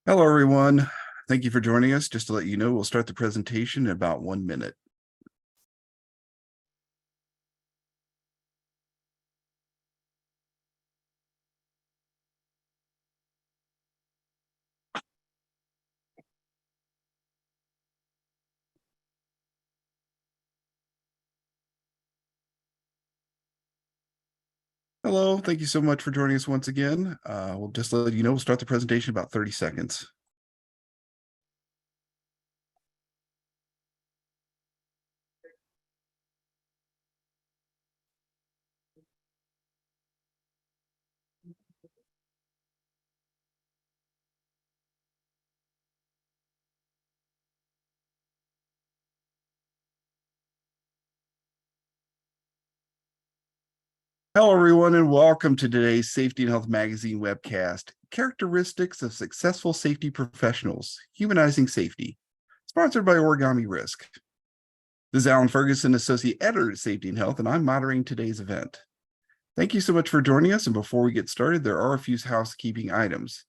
Hello, everyone. Thank you for joining us. Just to let you know, we'll start the presentation in about 1 minute. Hello, thank you so much for joining us once again. We'll just let you know, we'll start the presentation in about 30 seconds. Hello, everyone, and welcome to today's Safety and Health Magazine webcast, Characteristics of Successful Safety Professionals, Humanizing Safety, sponsored by Origami Risk. This is Alan Ferguson, Associate Editor at Safety and Health, and I'm moderating today's event. Thank you so much for joining us, and before we get started, there are a few housekeeping items.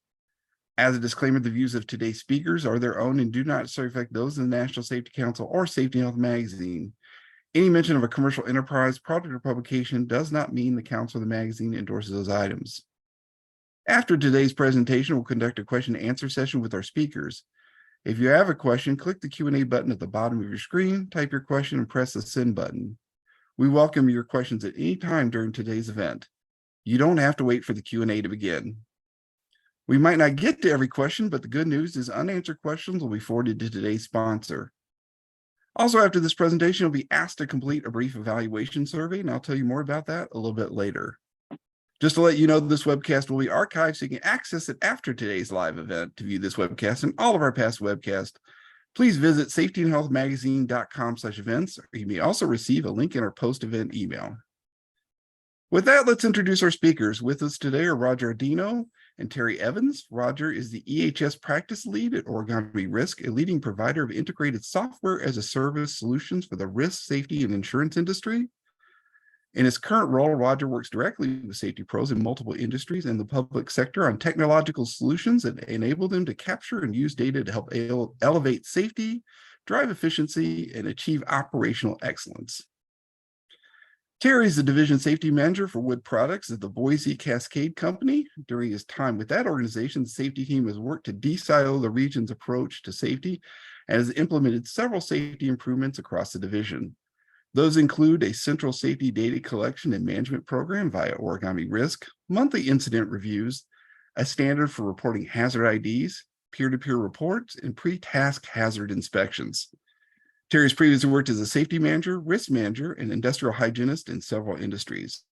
As a disclaimer, the views of today's speakers are their own and do not reflect those of the National Safety Council or Safety and Health Magazine. Any mention of a commercial enterprise, product, or publication does not mean the council or the magazine endorses those items. After today's presentation, we'll conduct a question and answer session with our speakers. If you have a question, click the Q&A button at the bottom of your screen, type your question, and press the send button. We welcome your questions at any time during today's event. You don't have to wait for the Q&A to begin. We might not get to every question, but the good news is unanswered questions will be forwarded to today's sponsor. Also, after this presentation, you'll be asked to complete a brief evaluation survey, and I'll tell you more about that a little bit later. Just to let you know, this webcast will be archived so you can access it after today's live event. To view this webcast and all of our past webcasts, please visit safetyandhealthmagazine.com/events, or you may also receive a link in our post-event email. With that, let's introduce our speakers. With us today are Roger Adino and Terry Evans. Roger is the EHS practice lead at Origami Risk, a leading provider of integrated software as a service solutions for the risk, safety, and insurance industry. In his current role, Roger works directly with safety pros in multiple industries and the public sector on technological solutions that enable them to capture and use data to help elevate safety, drive efficiency, and achieve operational excellence. Terry is the division safety manager for wood products at the Boise Cascade Company. During his time with that organization, the safety team has worked to de-silo the region's approach to safety and has implemented several safety improvements across the division. Those include a central safety data collection and management program via Origami Risk, monthly incident reviews, a standard for reporting hazard IDs, peer-to-peer reports, and pre-task hazard inspections. Terry's previously worked as a safety manager, risk manager, and industrial hygienist in several industries.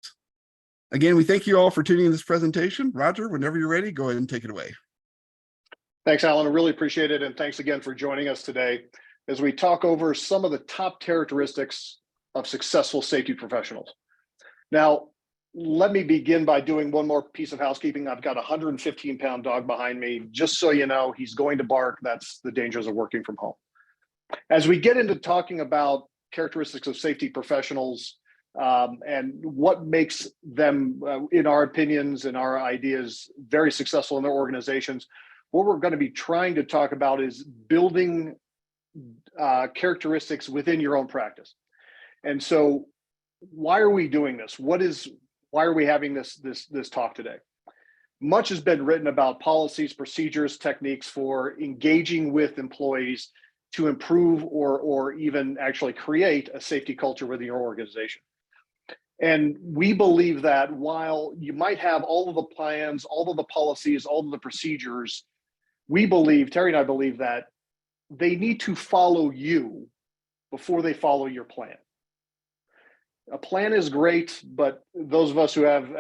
Again, we thank you all for tuning in this presentation. Roger, whenever you're ready, go ahead and take it away. Thanks, Alan. I really appreciate it. And thanks again for joining us today as we talk over some of the top characteristics of successful safety professionals. Now, let me begin by doing one more piece of housekeeping. I've got a 115-pound dog behind me. Just so you know, he's going to bark. That's the dangers of working from home. As we get into talking about characteristics of safety professionals and what makes them, in our opinions and our ideas, very successful in their organizations, what we're going to be trying to talk about is building characteristics within your own practice. And so why are we doing this? Why are we having this talk today? Much has been written about policies, procedures, techniques for engaging with employees to improve or even actually create a safety culture within your organization. And we believe that while you might have all of the plans, all of the policies, all of the procedures, we believe, Terry and I believe, that they need to follow you before they follow your plan. A plan is great, but those of us who have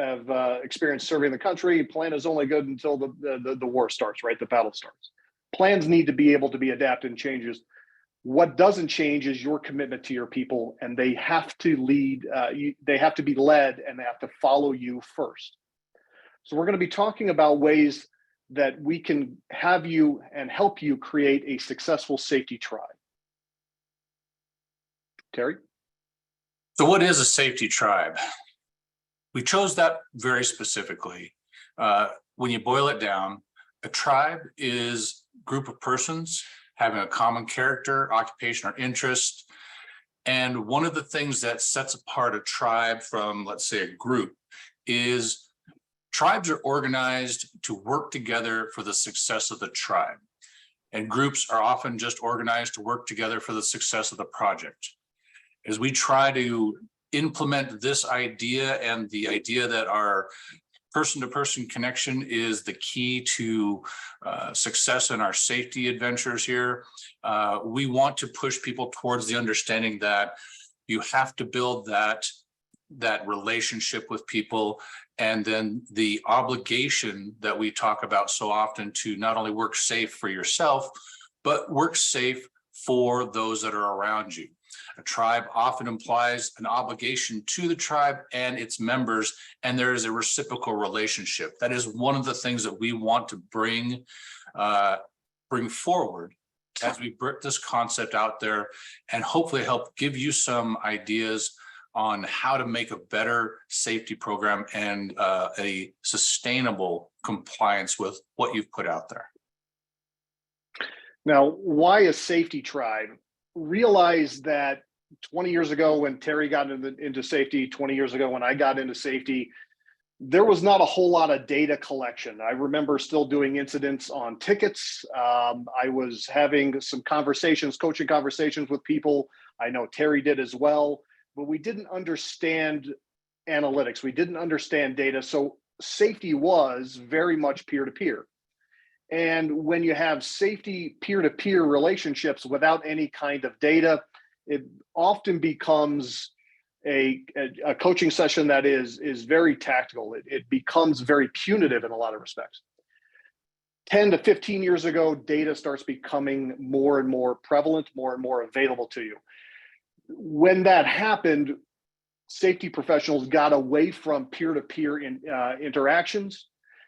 experience serving the country, a plan is only good until the war starts, right? The battle starts. Plans need to be able to be adapted and changes. What doesn't change is your commitment to your people, and they have to lead, they have to be led, and they have to follow you first. So we're going to be talking about ways that we can have you and help you create a successful safety tribe. Terry? So what is a safety tribe? We chose that very specifically. When you boil it down, A tribe is a group of persons having a common character, occupation, or interest. And one of the things that sets apart a tribe from, let's say, a group is tribes are organized to work together for the success of the tribe. And groups are often just organized to work together for the success of the project. As we try to implement this idea and the idea that our person-to-person connection is the key to success in our safety adventures here, we want to push people towards the understanding that you have to build that relationship with people, and then the obligation that we talk about so often to not only work safe for yourself, but work safe for those that are around you. A tribe often implies an obligation to the tribe and its members, and there is a reciprocal relationship. That is one of the things that we want to bring forward as we bring this concept out there, and hopefully help give you some ideas on how to make a better safety program and a sustainable compliance with what you've put out there. Now, why a safety tribe? Realize that 20 years ago when Terry got into safety, 20 years ago when I got into safety, there was not a whole lot of data collection. I remember still doing incidents on tickets. I was having some conversations, coaching conversations with people. I know Terry did as well, but we didn't understand analytics. We didn't understand data. So safety was very much peer-to-peer. And when you have safety peer-to-peer relationships without any kind of data, it often becomes a coaching session that is very tactical. It becomes very punitive in a lot of respects. 10 to 15 years ago, data starts becoming more and more prevalent, more and more available to you. When that happened, safety professionals got away from peer-to-peer interactions.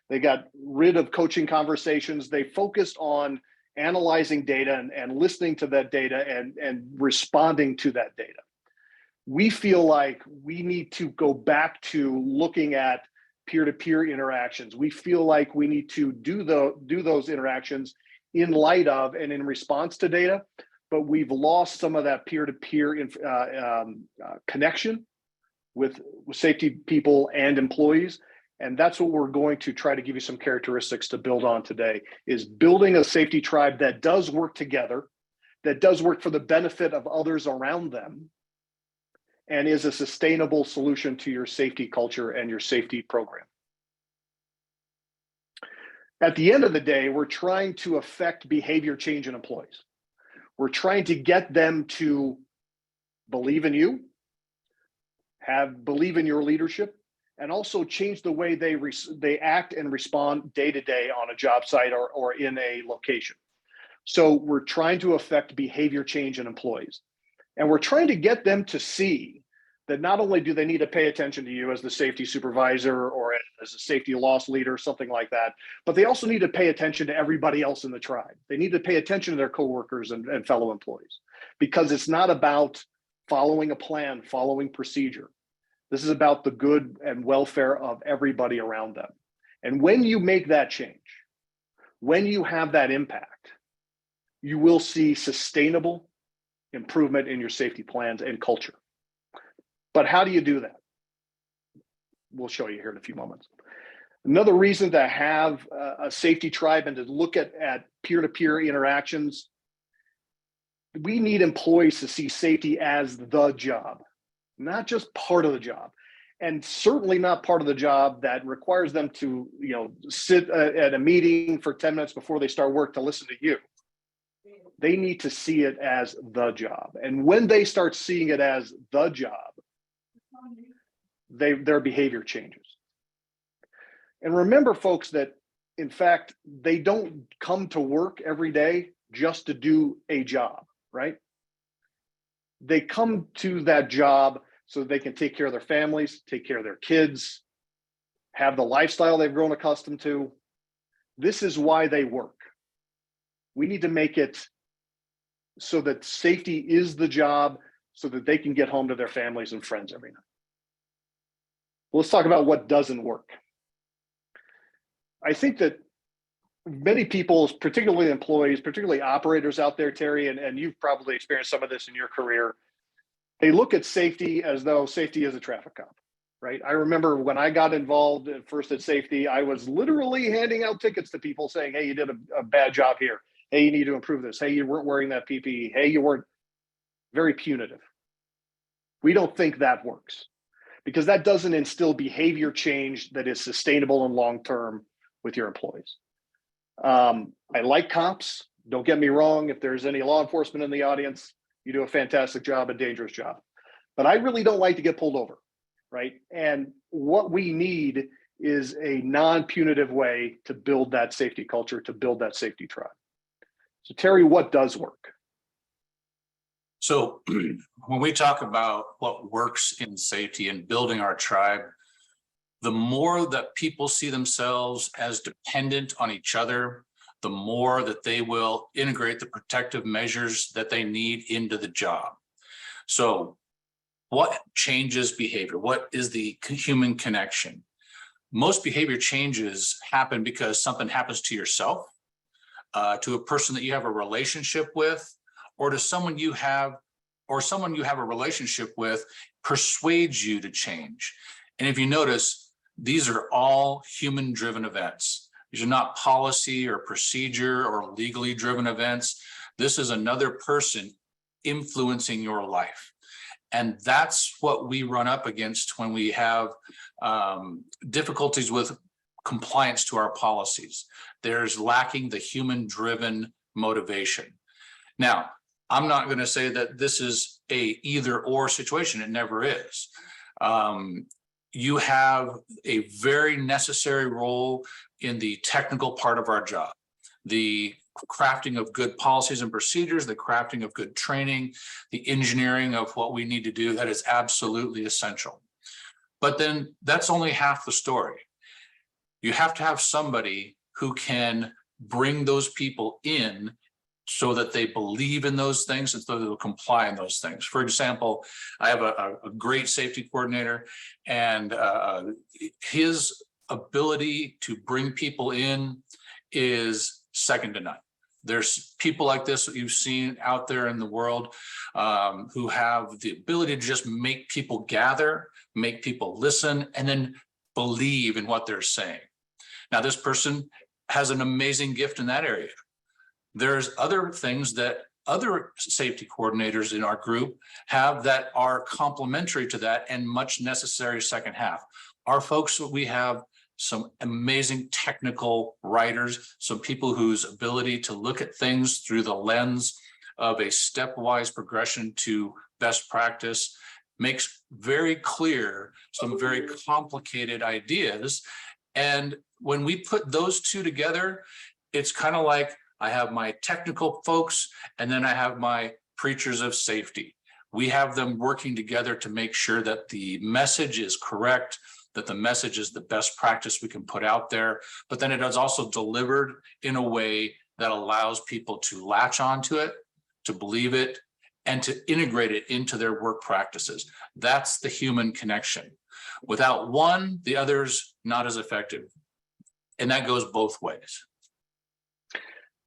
They got rid of coaching conversations. They focused on analyzing data and listening to that data and responding to that data. We feel like we need to go back to looking at peer-to-peer interactions. We feel like we need to do those interactions in light of and in response to data, but we've lost some of that peer-to-peer connection with safety people and employees. And that's what we're going to try to give you some characteristics to build on today, is building a safety tribe that does work together, that does work for the benefit of others around them, and is a sustainable solution to your safety culture and your safety program. At the end of the day, we're trying to affect behavior change in employees. We're trying to get them to believe in you, believe in your leadership, and also change the way they act and respond day to day on a job site or in a location. So we're trying to affect behavior change in employees. And we're trying to get them to see that not only do they need to pay attention to you as the safety supervisor or as a safety loss leader, something like that, but they also need to pay attention to everybody else in the tribe. They need to pay attention to their coworkers and fellow employees, because it's not about following a plan, following procedure. This is about the good and welfare of everybody around them. And when you make that change, when you have that impact, you will see sustainable improvement in your safety plans and culture. But how do you do that? We'll show you here in a few moments. Another reason to have a safety tribe and to look at peer-to-peer interactions, we need employees to see safety as the job, not just part of the job, and certainly not part of the job that requires them to, sit at a meeting for 10 minutes before they start work to listen to you. They need to see it as the job. And when they start seeing it as the job, their behavior changes. And remember, folks, that in fact, they don't come to work every day just to do a job, right? They come to that job so they can take care of their families, take care of their kids, have the lifestyle they've grown accustomed to. This is why they work. We need to make it so that safety is the job, so that they can get home to their families and friends every night. Let's talk about what doesn't work. I think that many people, particularly employees, particularly operators out there, Terry, and you've probably experienced some of this in your career, they look at safety as though safety is a traffic cop, right? I remember when I got involved at first at safety, I was literally handing out tickets to people saying, hey, you did a bad job here. Hey, you need to improve this. Hey, you weren't wearing that PPE. Hey, you weren't. Very punitive. We don't think that works because that doesn't instill behavior change that is sustainable and long-term with your employees. I like cops. Don't get me wrong. If there's any law enforcement in the audience, you do a fantastic job, a dangerous job. But I really don't like to get pulled over, right? And what we need is a non-punitive way to build that safety culture, to build that safety tribe. So Terry, what does work? So when we talk about what works in safety and building our tribe, the more that people see themselves as dependent on each other, the more that they will integrate the protective measures that they need into the job. So what changes behavior? What is the human connection? Most behavior changes happen because something happens to yourself, to a person that you have a relationship with, or to someone you have a relationship with persuades you to change. And if you notice, these are all human-driven events. These are not policy or procedure or legally driven events. This is another person influencing your life. And that's what we run up against when we have difficulties with compliance to our policies. There's lacking the human-driven motivation. Now, I'm not going to say that this is a either or situation. It never is. You have a very necessary role in the technical part of our job, the crafting of good policies and procedures, the crafting of good training, the engineering of what we need to do. That is absolutely essential. But then that's only half the story. You have to have somebody who can bring those people in so that they believe in those things and so they'll comply in those things. For example, I have a great safety coordinator, and his ability to bring people in is second to none. There's people like this that you've seen out there in the world who have the ability to just make people gather, make people listen, and then believe in what they're saying. Now, this person has an amazing gift in that area. There's other things that other safety coordinators in our group have that are complementary to that and much necessary second half. Our folks, we have some amazing technical writers, some people whose ability to look at things through the lens of a stepwise progression to best practice makes very clear some very complicated ideas. And when we put those two together, it's kind of like I have my technical folks, and then I have my preachers of safety. We have them working together to make sure that the message is correct, that the message is the best practice we can put out there, but then it is also delivered in a way that allows people to latch onto it, to believe it, and to integrate it into their work practices. That's the human connection. Without one, the other's not as effective. And that goes both ways.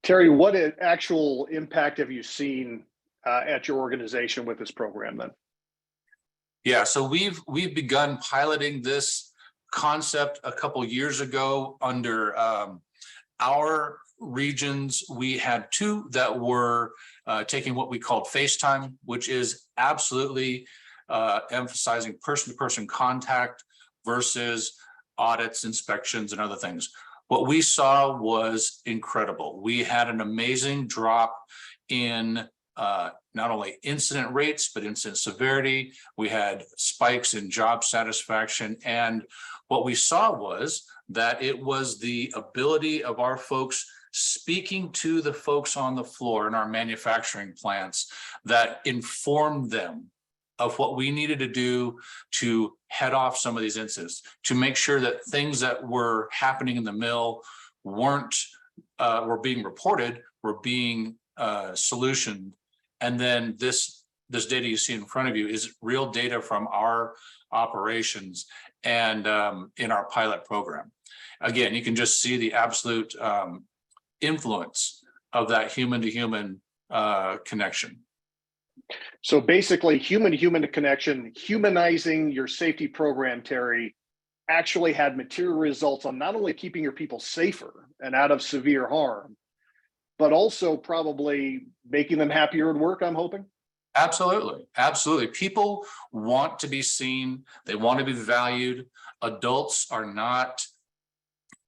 Terry, what actual impact have you seen at your organization with this program then? Yeah, so we've begun piloting this concept a couple years ago under our regions. We had two that were taking what we called FaceTime, which is absolutely emphasizing person-to-person contact versus audits, inspections, and other things. What we saw was incredible. We had an amazing drop in not only incident rates, but incident severity. We had spikes in job satisfaction. And what we saw was that it was the ability of our folks speaking to the folks on the floor in our manufacturing plants that informed them of what we needed to do to head off some of these incidents, to make sure that things that were happening in the mill were being reported, were being solutioned. And then this data you see in front of you is real data from our operations and in our pilot program. Again, you can just see the absolute influence of that human to human connection. So basically, human-to-human connection, humanizing your safety program, Terry, actually had material results on not only keeping your people safer and out of severe harm, but also probably making them happier at work, I'm hoping. Absolutely. Absolutely. People want to be seen. They want to be valued. Adults are not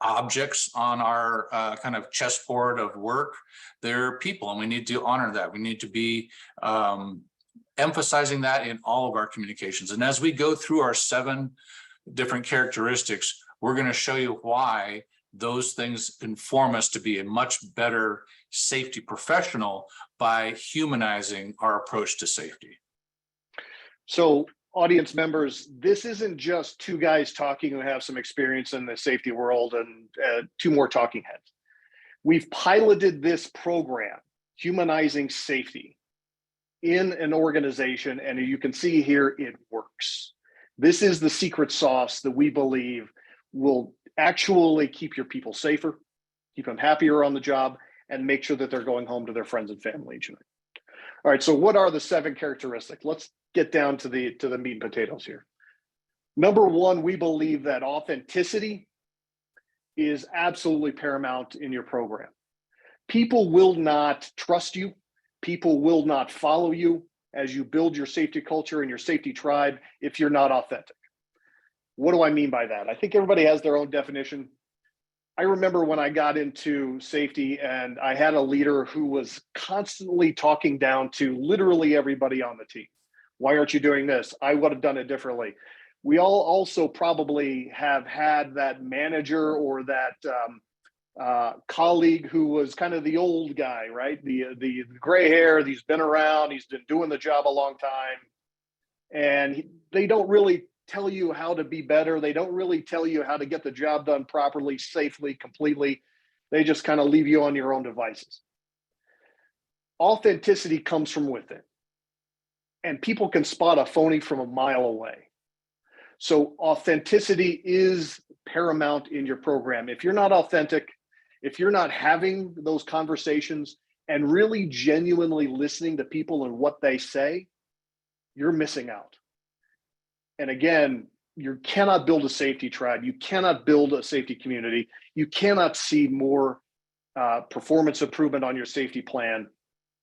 objects on our kind of chessboard of work. They're people, and we need to honor that. We need to be emphasizing that in all of our communications. And as we go through our 7 different characteristics, we're going to show you why those things inform us to be a much better safety professional by humanizing our approach to safety. So audience members, this isn't just 2 guys talking who have some experience in the safety world and 2 more talking heads. We've piloted this program, Humanizing Safety, in an organization, and you can see here it works. This is the secret sauce that we believe will actually keep your people safer, keep them happier on the job, and make sure that they're going home to their friends and family each night. All right, so what are the 7 characteristics? Let's get down to the meat and potatoes here. Number 1, we believe that authenticity is absolutely paramount in your program. People will not trust you. People will not follow you as you build your safety culture and your safety tribe if you're not authentic. What do I mean by that? I think everybody has their own definition. I remember when I got into safety and I had a leader who was constantly talking down to literally everybody on the team. Why aren't you doing this? I would have done it differently. We all also probably have had that manager or that colleague who was kind of the old guy, right? The gray hair, he's been around, he's been doing the job a long time. And they don't really tell you how to be better. They don't really tell you how to get the job done properly, safely, completely. They just kind of leave you on your own devices. Authenticity comes from within. And people can spot a phony from a mile away. So authenticity is paramount in your program. If you're not authentic, if you're not having those conversations and really genuinely listening to people and what they say, you're missing out. And again, you cannot build a safety tribe. You cannot build a safety community. You cannot see more performance improvement on your safety plan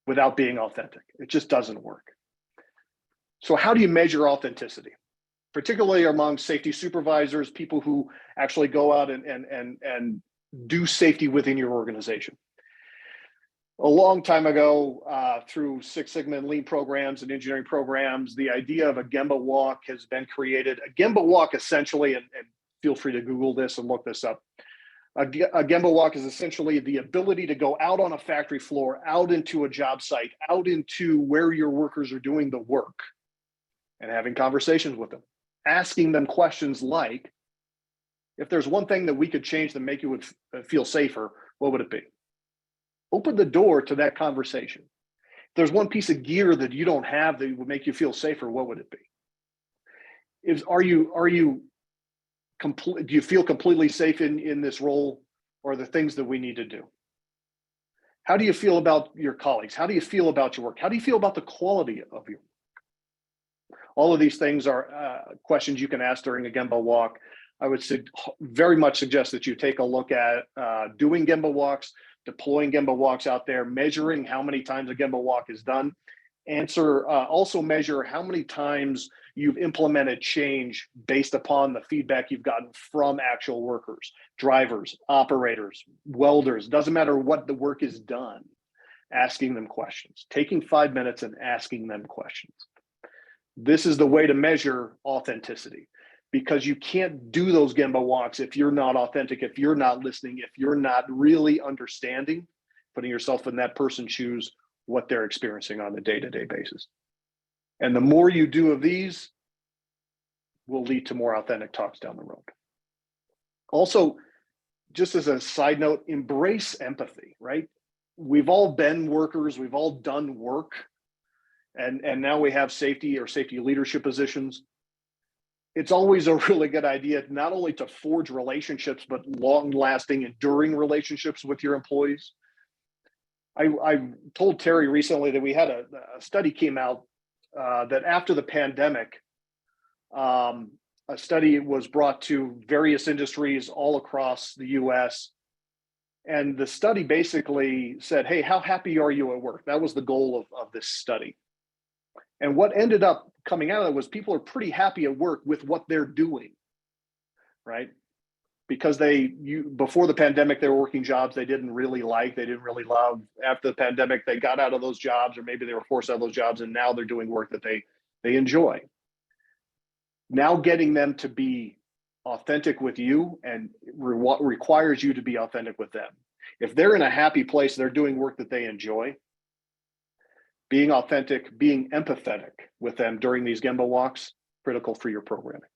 without being authentic. It just doesn't work. So how do you measure authenticity? Particularly among safety supervisors, people who actually go out and do safety within your organization. A long time ago, through Six Sigma and Lean programs and engineering programs, the idea of a Gemba walk has been created. A Gemba walk essentially, and feel free to Google this and look this up. A Gemba walk is essentially the ability to go out on a factory floor, out into a job site, out into where your workers are doing the work and having conversations with them, asking them questions like, if there's one thing that we could change to make you feel safer, what would it be? Open the door to that conversation. If there's one piece of gear that you don't have that would make you feel safer, what would it be? Do you feel completely safe in this role, or are there things that we need to do? How do you feel about your colleagues? How do you feel about your work? How do you feel about the quality of your work? All of these things are questions you can ask during a Gemba walk. I would very much suggest that you take a look at doing Gemba walks, deploying Gemba walks out there, measuring how many times a Gemba walk is done. Also measure how many times you've implemented change based upon the feedback you've gotten from actual workers, drivers, operators, welders. Doesn't matter what the work is done, asking them questions, taking 5 minutes and asking them questions. This is the way to measure authenticity, because you can't do those Gemba walks if you're not authentic, if you're not listening, if you're not really understanding, putting yourself in that person's shoes, what they're experiencing on a day-to-day basis. And the more you do of these will lead to more authentic talks down the road. Also, just as a side note, embrace empathy, right? We've all been workers, we've all done work, and now we have safety or safety leadership positions. It's always a really good idea not only to forge relationships, but long-lasting, enduring relationships with your employees. I told Terry recently that we had a study came out that after the pandemic, a study was brought to various industries all across the US. And the study basically said, hey, how happy are you at work? That was the goal of this study. And what ended up coming out of it was people are pretty happy at work with what they're doing, right? Because before the pandemic, they were working jobs they didn't really like, they didn't really love. After the pandemic, they got out of those jobs, or maybe they were forced out of those jobs, and now they're doing work that they enjoy. Now getting them to be authentic with you and requires you to be authentic with them. If they're in a happy place, they're doing work that they enjoy, being authentic, being empathetic with them during these Gemba walks, critical for your programming.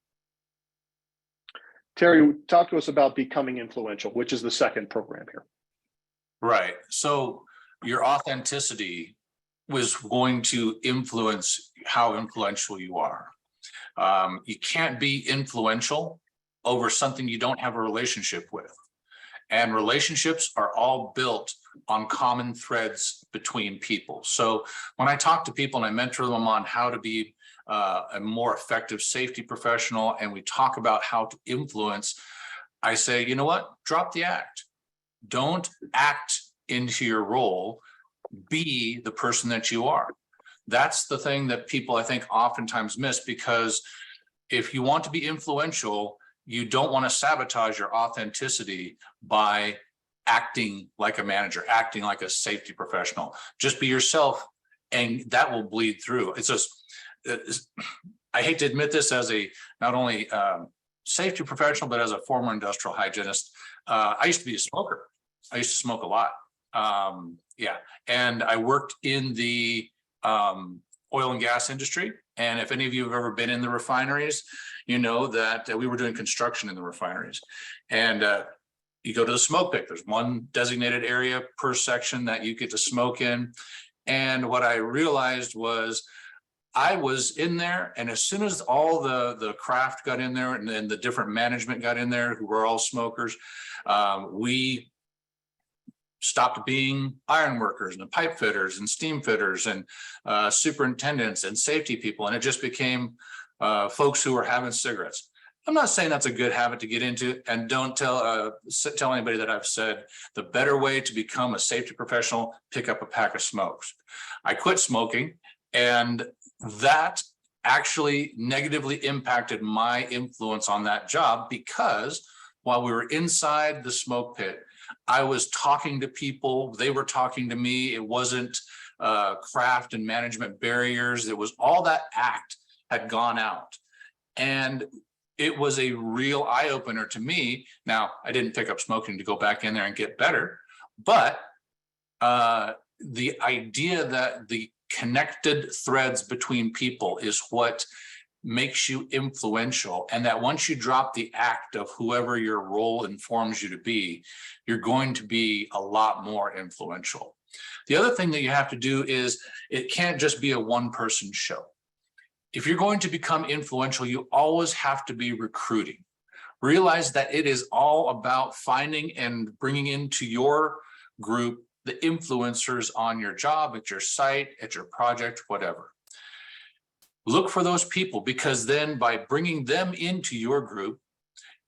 Terry, talk to us about becoming influential, which is the second program here. Right. So your authenticity was going to influence how influential you are. You can't be influential over something you don't have a relationship with. And relationships are all built on common threads between people. So when I talk to people and I mentor them on how to be a more effective safety professional, and we talk about how to influence, I say, you know what? Drop the act. Don't act into your role. Be the person that you are. That's the thing that people, I think, oftentimes miss, because if you want to be influential, you don't want to sabotage your authenticity by acting like a manager, acting like a safety professional. Just be yourself, and that will bleed through. It's just, I hate to admit this as a not only safety professional, but as a former industrial hygienist. I used to be a smoker. I used to smoke a lot. Yeah, and I worked in the oil and gas industry. And if any of you have ever been in the refineries, you know that we were doing construction in the refineries. And you go to the smoke pit. There's one designated area per section that you get to smoke in. And what I realized was I was in there, and as soon as all the craft got in there, and then the different management got in there, who were all smokers, we stopped being iron workers and pipe fitters and steam fitters and superintendents and safety people. And it just became folks who were having cigarettes. I'm not saying that's a good habit to get into, and don't tell anybody that I've said the better way to become a safety professional, pick up a pack of smokes. I quit smoking, and that actually negatively impacted my influence on that job, because while we were inside the smoke pit, I was talking to people, they were talking to me. It wasn't craft and management barriers. It was all that act had gone out. And it was a real eye-opener to me. Now, I didn't pick up smoking to go back in there and get better, but the idea that the connected threads between people is what makes you influential, and that once you drop the act of whoever your role informs you to be, you're going to be a lot more influential. The other thing that you have to do is, it can't just be a one-person show. If you're going to become influential, you always have to be recruiting. Realize that it is all about finding and bringing into your group the influencers on your job, at your site, at your project, whatever. Look for those people, because then by bringing them into your group,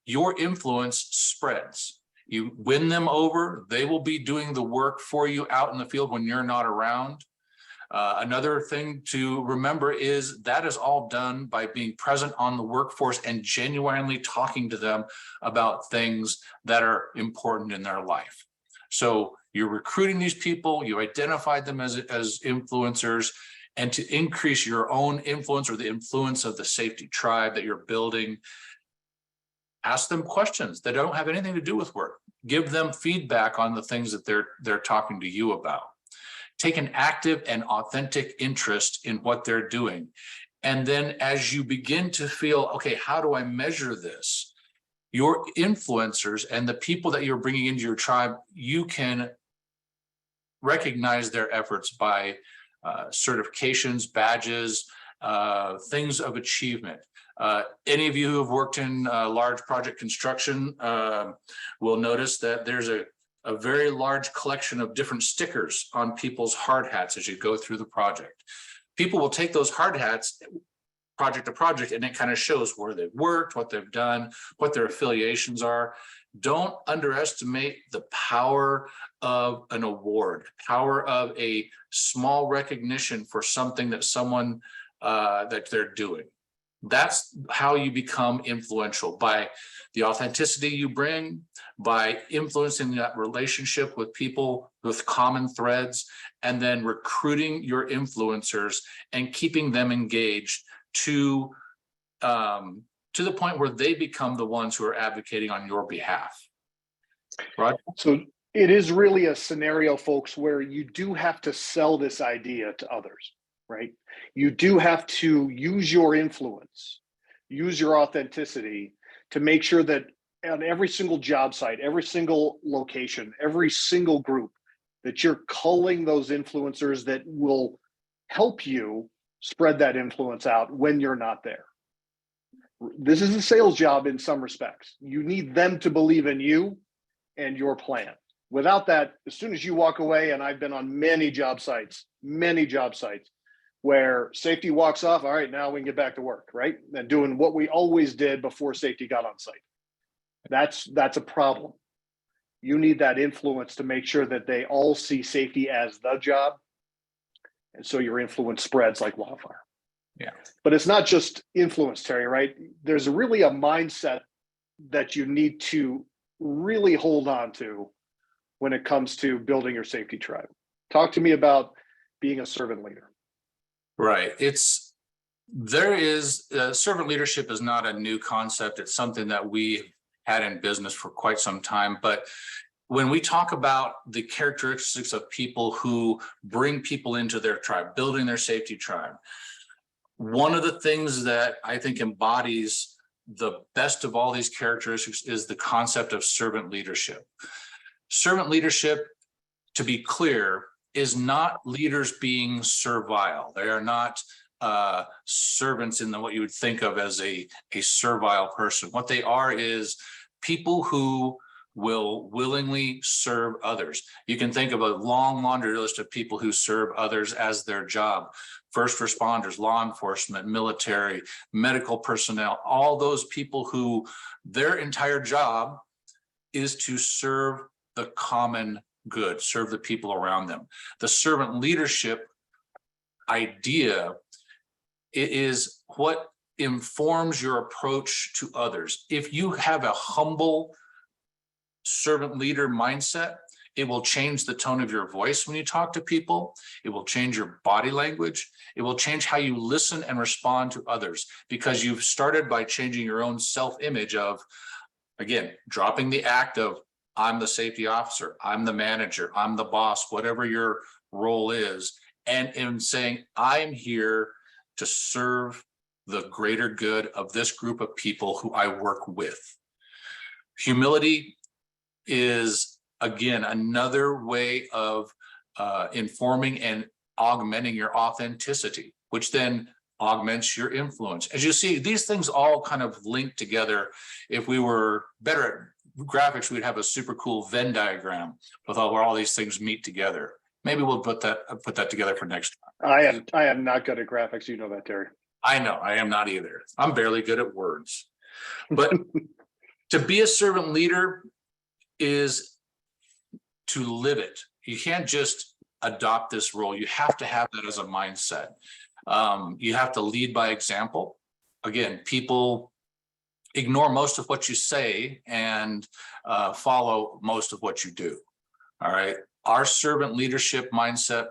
your influence spreads. You win them over, they will be doing the work for you out in the field when you're not around. Another thing to remember is that is all done by being present on the workforce and genuinely talking to them about things that are important in their life. So you're recruiting these people, you identified them as influencers, and to increase your own influence or the influence of the safety tribe that you're building, ask them questions that don't have anything to do with work. Give them feedback on the things that they're talking to you about. Take an active and authentic interest in what they're doing. And then as you begin to feel, okay, how do I measure this? Your influencers and the people that you're bringing into your tribe, you can recognize their efforts by certifications, badges, things of achievement. Any of you who have worked in large project construction will notice that there's a a very large collection of different stickers on people's hard hats as you go through the project. People will take those hard hats project to project, and it kind of shows where they've worked, what they've done, what their affiliations are. Don't underestimate the power of an award, power of a small recognition for something that someone that they're doing. That's how you become influential, by the authenticity you bring, by influencing that relationship with people with common threads, and then recruiting your influencers and keeping them engaged to the point where they become the ones who are advocating on your behalf. Right. So it is really a scenario, folks, where you do have to sell this idea to others, right? You do have to use your influence, use your authenticity to make sure that on every single job site, every single location, every single group, that you're culling those influencers that will help you spread that influence out when you're not there. This is a sales job in some respects. You need them to believe in you and your plan. Without that, as soon as you walk away, and I've been on many job sites where safety walks off, all right, now we can get back to work, right? And doing what we always did before safety got on site. That's a problem. You need that influence to make sure that they all see safety as the job. And so your influence spreads like wildfire. Yeah. But it's not just influence, Terry, right? There's really a mindset that you need to really hold on to when it comes to building your safety tribe. Talk to me about being a servant leader. Right. Servant leadership is not a new concept. It's something that we had in business for quite some time. But when we talk about the characteristics of people who bring people into their tribe, building their safety tribe, one of the things that I think embodies the best of all these characteristics is the concept of servant leadership. Servant leadership, to be clear, is not leaders being servile. They are not servants in what you would think of as a servile person. What they are is people who will willingly serve others. You can think of a long laundry list of people who serve others as their job. First responders, law enforcement, military, medical personnel, all those people who their entire job is to serve the common good, serve the people around them. The servant leadership idea is what informs your approach to others. If you have a humble servant leader mindset, it will change the tone of your voice when you talk to people. It will change your body language. It will change how you listen and respond to others, because you've started by changing your own self-image of, again, dropping the act of I'm the safety officer, I'm the manager, I'm the boss, whatever your role is, and in saying, I'm here to serve the greater good of this group of people who I work with. Humility is, again, another way of informing and augmenting your authenticity, which then augments your influence. As you see, these things all kind of link together. If we were better at graphics, we'd have a super cool Venn diagram with where all these things meet together. Maybe we'll put that together for next time. I am not good at graphics. You know that, Terry. I know, I am not either. I'm barely good at words. But to be a servant leader is to live it. You can't just adopt this role. You have to have that as a mindset. You have to lead by example. Again, people ignore most of what you say and follow most of what you do. All right. Our servant leadership mindset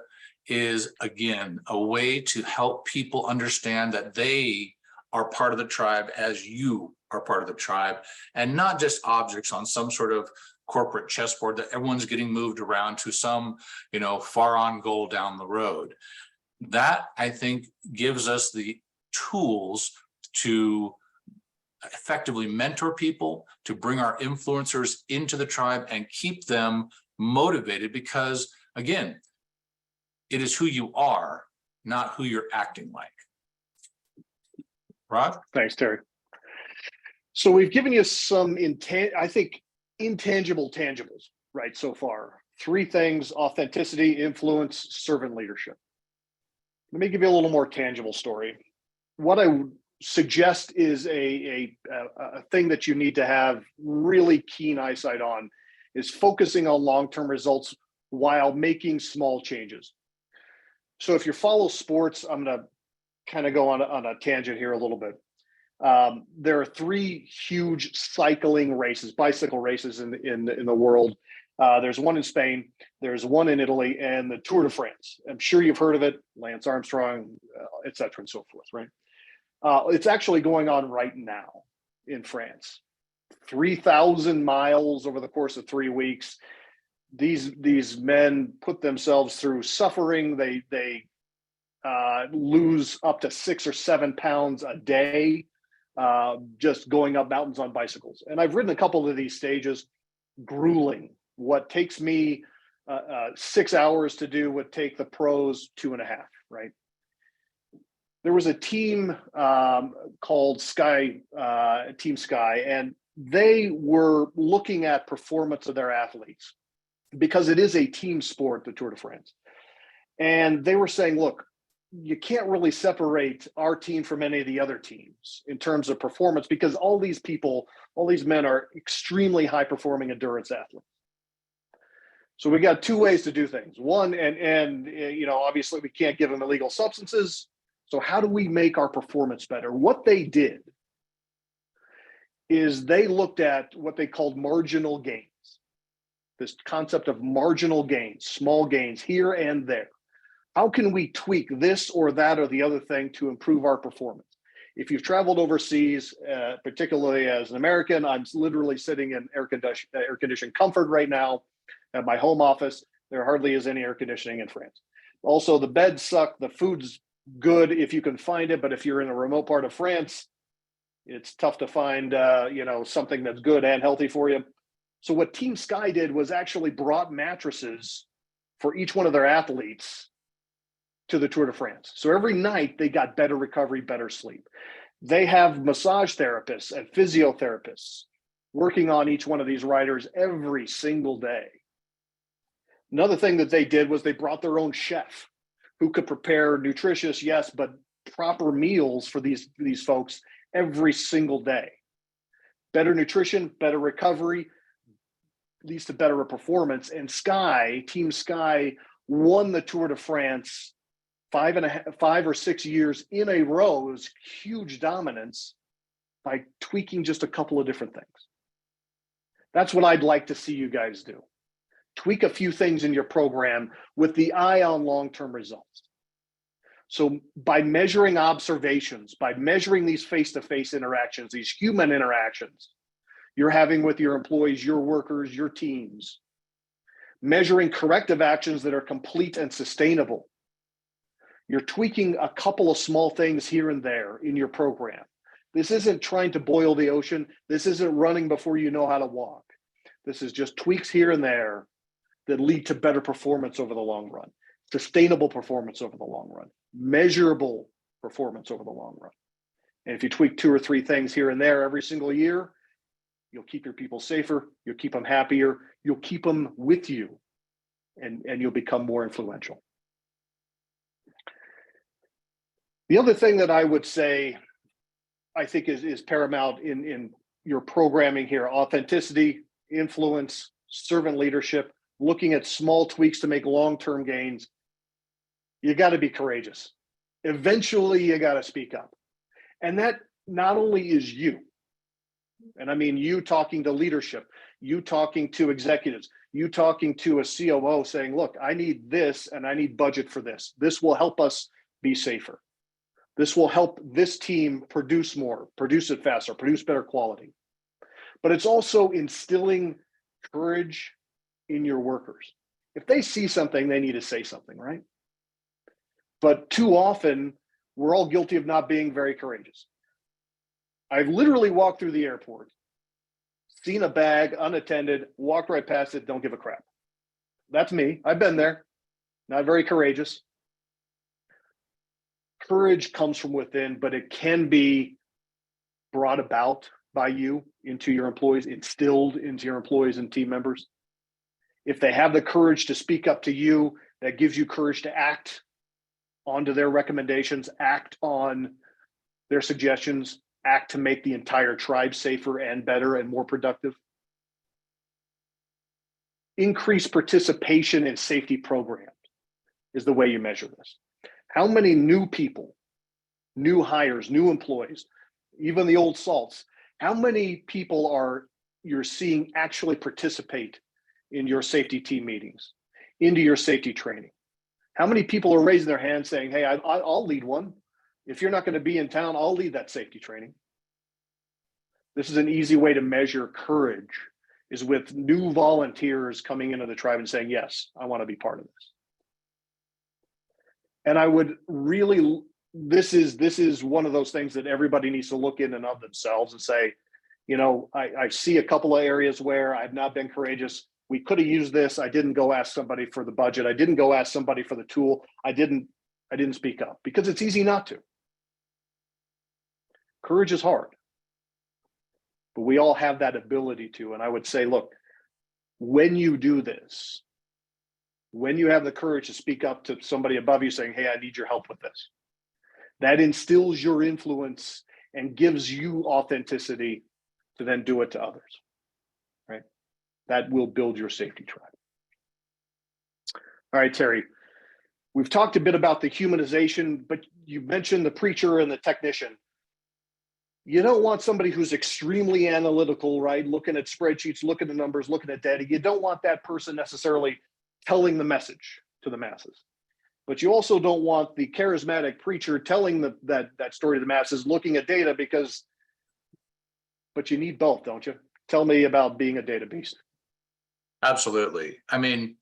is, again, a way to help people understand that they are part of the tribe as you are part of the tribe, and not just objects on some sort of corporate chessboard that everyone's getting moved around to some, far on goal down the road. That, I think, gives us the tools to effectively mentor people, to bring our influencers into the tribe and keep them motivated, because, again, it is who you are, not who you're acting like. Rod? Thanks, Terry. So we've given you some, I think, intangible tangibles, right so far. Three things: authenticity, influence, servant leadership. Let me give you a little more tangible story. What I would suggest is a thing that you need to have really keen eyesight on is focusing on long-term results while making small changes. So if you follow sports, I'm going to kind of go on a tangent here a little bit. There are three huge cycling races, bicycle races in the world. There's one in Spain, there's one in Italy, and the Tour de France. I'm sure you've heard of it, Lance Armstrong, et cetera, and so forth, right? It's actually going on right now in France. 3,000 miles over the course of 3 weeks. These men put themselves through suffering. They lose up to 6 or 7 pounds a day just going up mountains on bicycles. And I've ridden a couple of these stages. Grueling. What takes me 6 hours to do would take the pros 2.5, right? There was a team called Team Sky, and they were looking at performance of their athletes because it is a team sport, the Tour de France. And they were saying, look, you can't really separate our team from any of the other teams in terms of performance because all these people, all these men are extremely high performing endurance athletes. So we got two ways to do things. One, and you know, obviously we can't give them illegal substances. So how do we make our performance better? What they did is they looked at what they called marginal gains. This concept of marginal gains, small gains here and there. How can we tweak this or that or the other thing to improve our performance? If you've traveled overseas, particularly as an American, I'm literally sitting in air-conditioned comfort right now at my home office. There hardly is any air conditioning in France. Also, the beds suck. The food's good if you can find it, but if you're in a remote part of France, it's tough to find something that's good and healthy for you. So what Team Sky did was actually brought mattresses for each one of their athletes to the Tour de France. So every night they got better recovery, better sleep. They have massage therapists and physiotherapists working on each one of these riders every single day. Another thing that they did was they brought their own chef who could prepare nutritious, yes, but proper meals for these folks every single day. Better nutrition, better recovery, leads to better performance. And Team Sky won the Tour de France 5 or 6 years in a row. It was huge dominance by tweaking just a couple of different things. That's what I'd like to see you guys do. Tweak a few things in your program with the eye on long-term results. So by measuring observations, by measuring these face-to-face interactions, these human interactions you're having with your employees, your workers, your teams, measuring corrective actions that are complete and sustainable. You're tweaking a couple of small things here and there in your program. This isn't trying to boil the ocean. This isn't running before you know how to walk. This is just tweaks here and there that lead to better performance over the long run, sustainable performance over the long run, measurable performance over the long run. And if you tweak 2 or 3 things here and there every single year, you'll keep your people safer, you'll keep them happier, you'll keep them with you, and you'll become more influential. The other thing that I would say, I think is paramount in your programming here: authenticity, influence, servant leadership, looking at small tweaks to make long-term gains. You got to be courageous. Eventually, you got to speak up. And that not only is you, and I mean you talking to leadership, you talking to executives, you talking to a COO saying, look, I need this and I need budget for this. This will help us be safer. This will help this team produce more, produce it faster, produce better quality. But it's also instilling courage in your workers. If they see something, they need to say something, right? But too often, we're all guilty of not being very courageous. I've literally walked through the airport, seen a bag unattended, walked right past it, don't give a crap. That's me. I've been there. Not very courageous. Courage comes from within, but it can be brought about by you into your employees, instilled into your employees and team members. If they have the courage to speak up to you, that gives you courage to act onto their recommendations, act on their suggestions, act to make the entire tribe safer and better and more productive. Increased participation in safety programs is the way you measure this. How many new people, new hires, new employees, even the old salts, how many people are you're seeing actually participate in your safety team meetings, into your safety training? How many people are raising their hands saying, hey, I'll lead one. If you're not going to be in town, I'll lead that safety training. This is an easy way to measure courage, is with new volunteers coming into the tribe and saying, yes, I want to be part of this. And I would really, this is one of those things that everybody needs to look in and of themselves and say, you know, I see a couple of areas where I've not been courageous. We could have used this. I didn't go ask somebody for the budget. I didn't go ask somebody for the tool. I didn't speak up because it's easy not to. Courage is hard, but we all have that ability to. And I would say, look, when you do this, when you have the courage to speak up to somebody above you saying, hey, I need your help with this, that instills your influence and gives you authenticity to then do it to others, right? That will build your safety tribe. All right, Terry, we've talked a bit about the humanization, but you mentioned the preacher and the technician. You don't want somebody who's extremely analytical, right? Looking at spreadsheets, looking at numbers, looking at data. You don't want that person necessarily telling the message to the masses. But you also don't want the charismatic preacher telling that story to the masses, looking at data, but you need both, don't you? Tell me about being a data beast. Absolutely. I mean,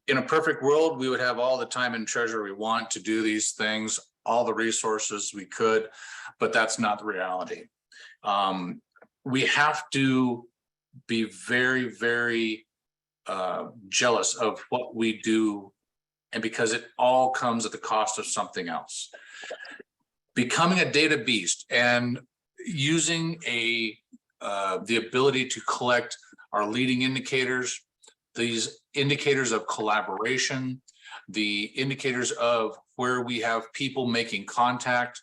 in a perfect world, we would have all the time and treasure we want to do these things, all the resources we could, but that's not the reality. We have to be very, very jealous of what we do, and because it all comes at the cost of something else. Becoming a data beast and using the ability to collect our leading indicators, these indicators of collaboration, the indicators of where we have people making contact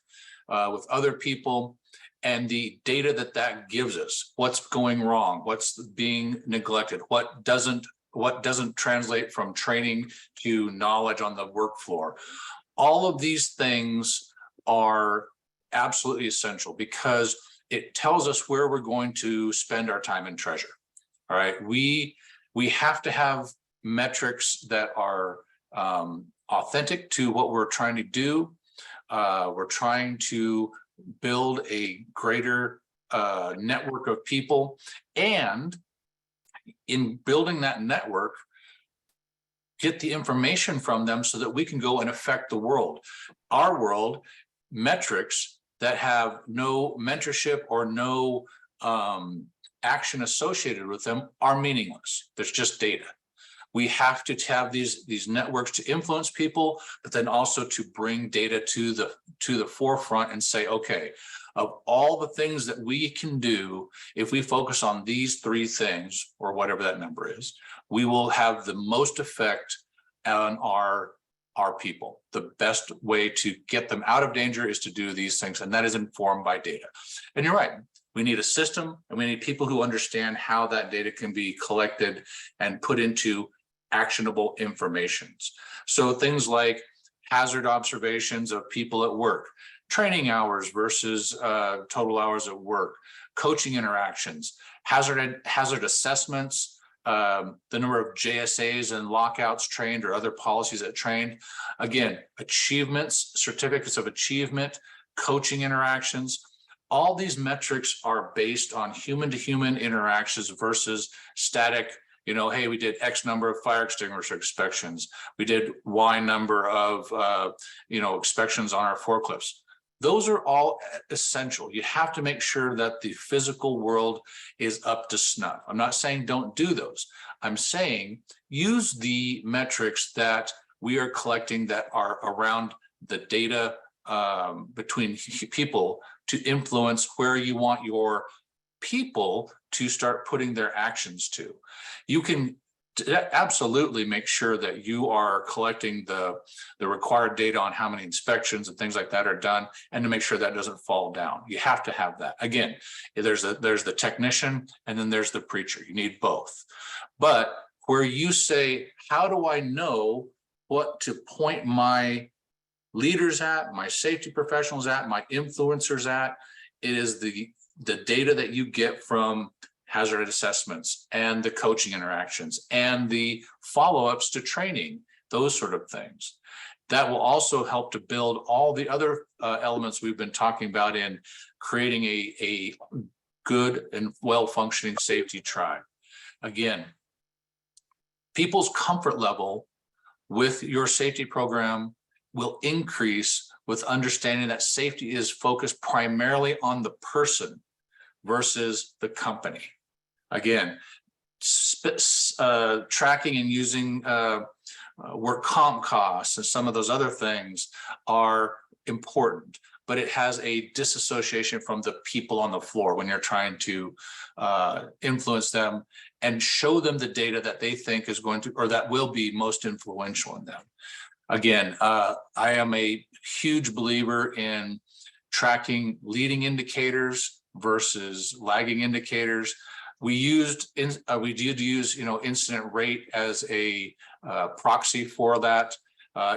with other people, and the data that gives us, what's going wrong, what's being neglected, what doesn't translate from training to knowledge on the work floor. All of these things are absolutely essential because it tells us where we're going to spend our time and treasure. All right, we have to have metrics that are authentic to what we're trying to do. We're trying to build a greater network of people, and in building that network, get the information from them so that we can go and affect the world. Our world, metrics that have no mentorship or no action associated with them are meaningless. There's just data. We have to have these networks to influence people, but then also to bring data to the forefront and say, okay, of all the things that we can do, if we focus on these 3 things, or whatever that number is, we will have the most effect on our people. The best way to get them out of danger is to do these things, and that is informed by data. And you're right. We need a system, and we need people who understand how that data can be collected and put into actionable informations. So things like hazard observations of people at work, training hours versus total hours at work, coaching interactions, hazard assessments, the number of JSAs and lockouts trained or other policies that trained. Again, achievements, certificates of achievement, coaching interactions. All these metrics are based on human-to-human interactions versus static, you know, hey, we did X number of fire extinguisher inspections. We did Y number of, inspections on our forklifts. Those are all essential. You have to make sure that the physical world is up to snuff. I'm not saying don't do those. I'm saying use the metrics that we are collecting that are around the data between people to influence where you want your people to start putting their actions to. You can to absolutely make sure that you are collecting the required data on how many inspections and things like that are done, and to make sure that doesn't fall down. You have to have that. Again, there's the technician and then there's the preacher. You need both. But where you say, how do I know what to point my leaders at, my safety professionals at, my influencers at? It is the data that you get from hazard assessments and the coaching interactions and the follow-ups to training, those sort of things. That will also help to build all the other elements we've been talking about in creating a good and well-functioning safety tribe. Again, people's comfort level with your safety program will increase with understanding that safety is focused primarily on the person versus the company. Again, tracking and using work comp costs and some of those other things are important, but it has a disassociation from the people on the floor when you're trying to influence them and show them the data that they think is going to, or that will be most influential in them. Again, I am a huge believer in tracking leading indicators versus lagging indicators. We did use, incident rate as a proxy for that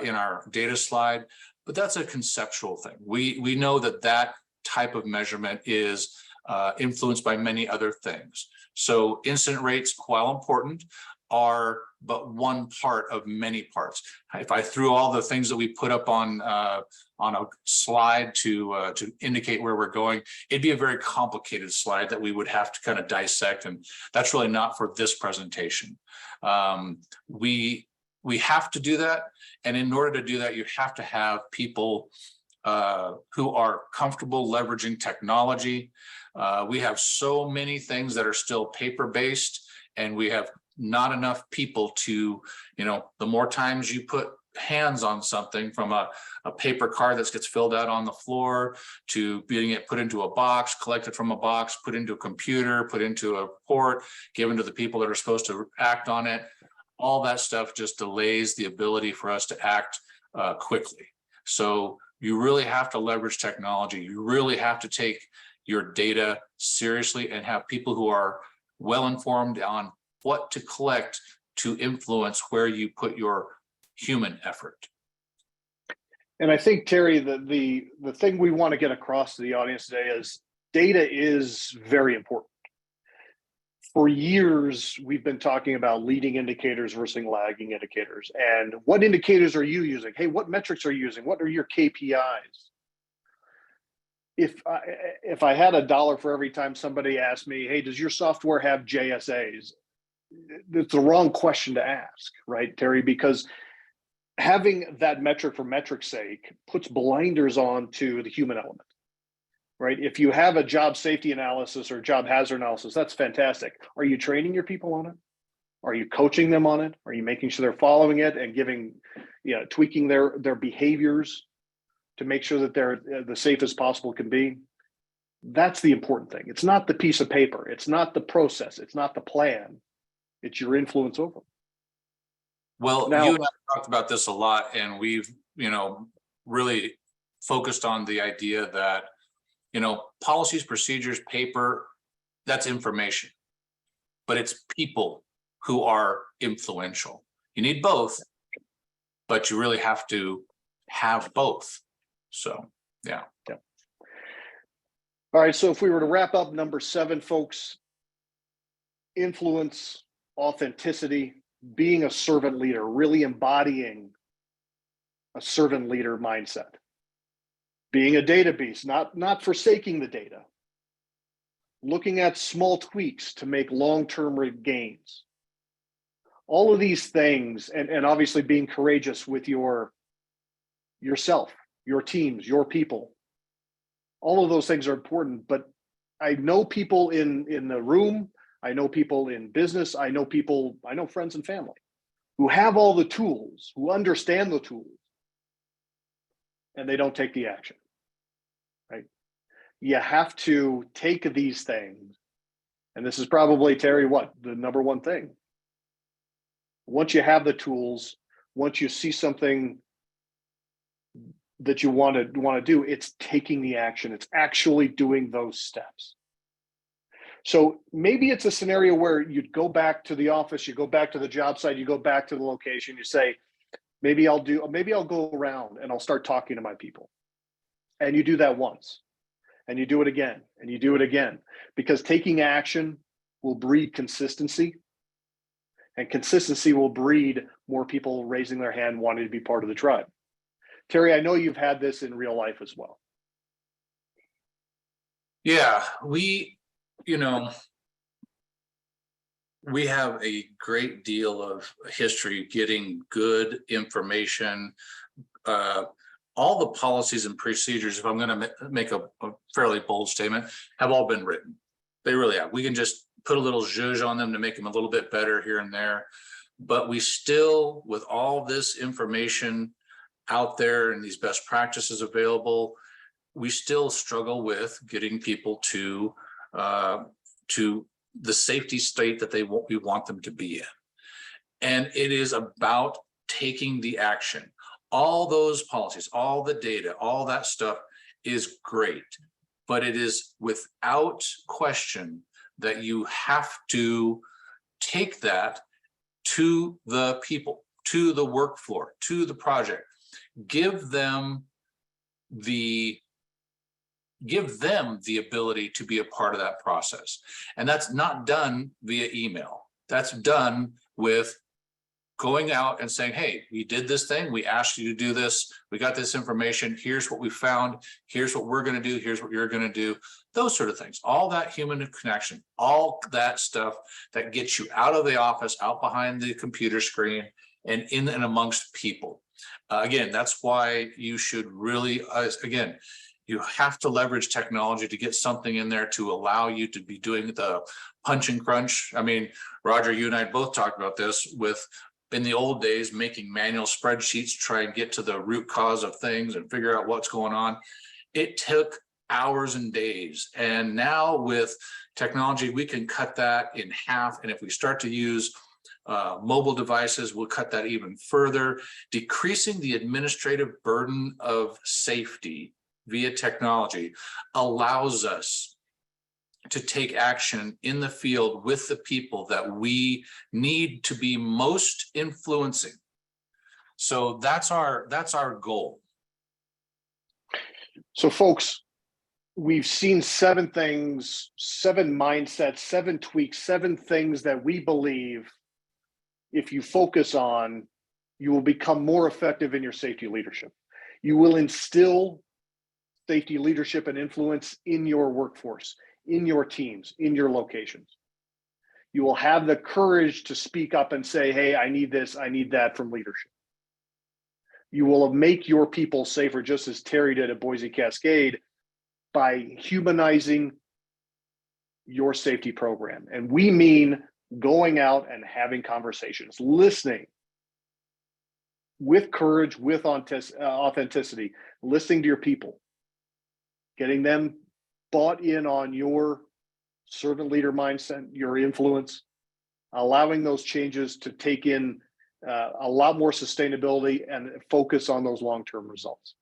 in our data slide, but that's a conceptual thing. We know that type of measurement is influenced by many other things. So incident rates, while important, are but one part of many parts. If I threw all the things that we put up on a slide to indicate where we're going, it'd be a very complicated slide that we would have to kind of dissect, and that's really not for this presentation. We have to do that, and in order to do that, you have to have people who are comfortable leveraging technology. We have so many things that are still paper-based, and we have not enough people to, the more times you put hands on something, from a paper card that gets filled out on the floor to being it put into a box, collected from a box, put into a computer, put into a port, given to the people that are supposed to act on it, all that stuff just delays the ability for us to act quickly. So you really have to leverage technology. You really have to take your data seriously and have people who are well informed on what to collect to influence where you put your human effort. And I think, Terry, the thing we want to get across to the audience today is data is very important. For years, we've been talking about leading indicators versus lagging indicators. And what indicators are you using? Hey, what metrics are you using? What are your KPIs? If I had $1 for every time somebody asked me, hey, does your software have JSAs? It's the wrong question to ask, right, Terry? Because having that metric for metric's sake puts blinders on to the human element, right? If you have a job safety analysis or job hazard analysis, that's fantastic. Are you training your people on it? Are you coaching them on it? Are you making sure they're following it and tweaking their behaviors to make sure that they're the safest possible can be? That's the important thing. It's not the piece of paper. It's not the process. It's not the plan. It's your influence over. Well, Now, you and I talked about this a lot, and we've, really focused on the idea that, policies, procedures, paper, that's information, but it's people who are influential. You need both, but you really have to have both. So, yeah. All right. So if we were to wrap up number 7, folks, influence, authenticity, being a servant leader, really embodying a servant leader mindset, being a data beast, not forsaking the data, looking at small tweaks to make long-term gains. All of these things, and obviously being courageous with yourself, your teams, your people. All of those things are important, but I know people in the room, I know people in business, I know friends and family who have all the tools, who understand the tools, and they don't take the action, right? You have to take these things, and this is probably, Terry, the number one thing. Once you have the tools, once you see something that you want to do, it's taking the action. It's actually doing those steps. So maybe it's a scenario where you'd go back to the office, you go back to the job site, you go back to the location, you say, maybe I'll go around and I'll start talking to my people. And you do that once, and you do it again, and you do it again, because taking action will breed consistency, and consistency will breed more people raising their hand, wanting to be part of the tribe. Terry, I know you've had this in real life as well. Yeah, we have a great deal of history getting good information. All the policies and procedures, if I'm going to make a fairly bold statement, have all been written. They really have. We can just put a little zhuzh on them to make them a little bit better here and there. But we still, with all this information out there and these best practices available, we still struggle with getting people to the safety state that we want them to be in. And it is about taking the action. All those policies, all the data, all that stuff is great, but it is without question that you have to take that to the people, to the work floor, to the project. Give them the ability to be a part of that process. And that's not done via email. That's done with going out and saying, hey, we did this thing. We asked you to do this. We got this information. Here's what we found. Here's what we're going to do. Here's what you're going to do. Those sort of things. All that human connection, all that stuff that gets you out of the office, out behind the computer screen, and in and amongst people. Again, that's why you should really, you have to leverage technology to get something in there to allow you to be doing the punch and crunch. I mean, Roger, you and I both talked about this with, in the old days, making manual spreadsheets to try and get to the root cause of things and figure out what's going on. It took hours and days. And now with technology, we can cut that in half. And if we start to use mobile devices, we'll cut that even further, decreasing the administrative burden of safety via technology allows us to take action in the field with the people that we need to be most influencing. So that's our goal. So folks, we've seen 7 things, 7 mindsets, 7 tweaks, 7 things that we believe if you focus on, you will become more effective in your safety leadership. You will instill safety leadership and influence in your workforce, in your teams, in your locations. You will have the courage to speak up and say, hey, I need this, I need that from leadership. You will make your people safer, just as Terry did at Boise Cascade, by humanizing your safety program. And we mean going out and having conversations, listening with courage, with authenticity, listening to your people, getting them bought in on your servant leader mindset, your influence, allowing those changes to take in a lot more sustainability and focus on those long-term results.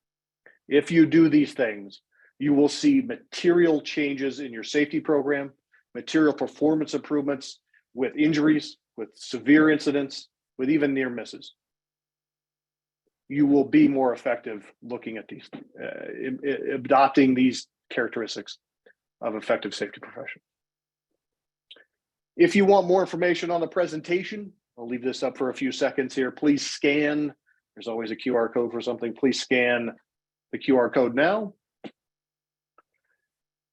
If you do these things, you will see material changes in your safety program, material performance improvements with injuries, with severe incidents, with even near misses. You will be more effective looking at these, adopting these characteristics of effective safety professionals. If you want more information on the presentation, I'll leave this up for a few seconds here. Please scan. There's always a QR code for something. Please scan the QR code now.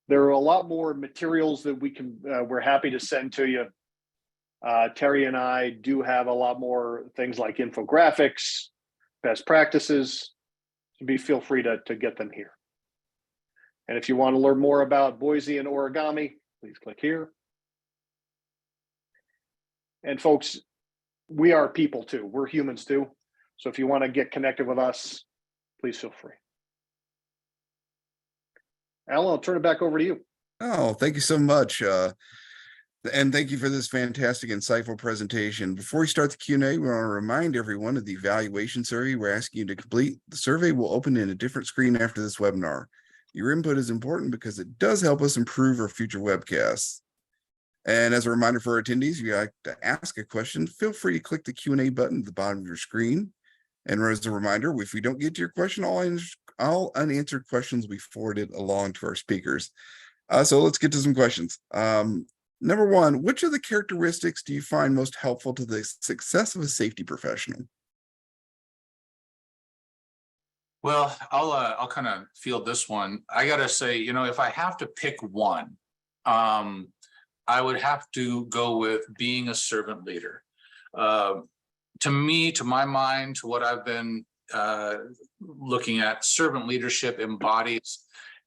There are a lot more materials that we're happy to send to you. Terry and I do have a lot more things like infographics, best practices. Feel free to get them here. And if you want to learn more about Boise and origami, please click here. And folks, we are people too. We're humans too. So if you want to get connected with us, please feel free. Alan, I'll turn it back over to you. Oh, thank you so much. And thank you for this fantastic, insightful presentation. Before we start the Q&A, we want to remind everyone of the evaluation survey we're asking you to complete. The survey will open in a different screen after this webinar. Your input is important because it does help us improve our future webcasts. And as a reminder for our attendees, if you'd like to ask a question, feel free to click the Q&A button at the bottom of your screen. And as a reminder, if we don't get to your question, all unanswered questions will be forwarded along to our speakers. So let's get to some questions. Number one, which of the characteristics do you find most helpful to the success of a safety professional? Well, I'll kind of field this one. I gotta say, if I have to pick one, I would have to go with being a servant leader. To me, to my mind, to what I've been looking at, servant leadership embodies,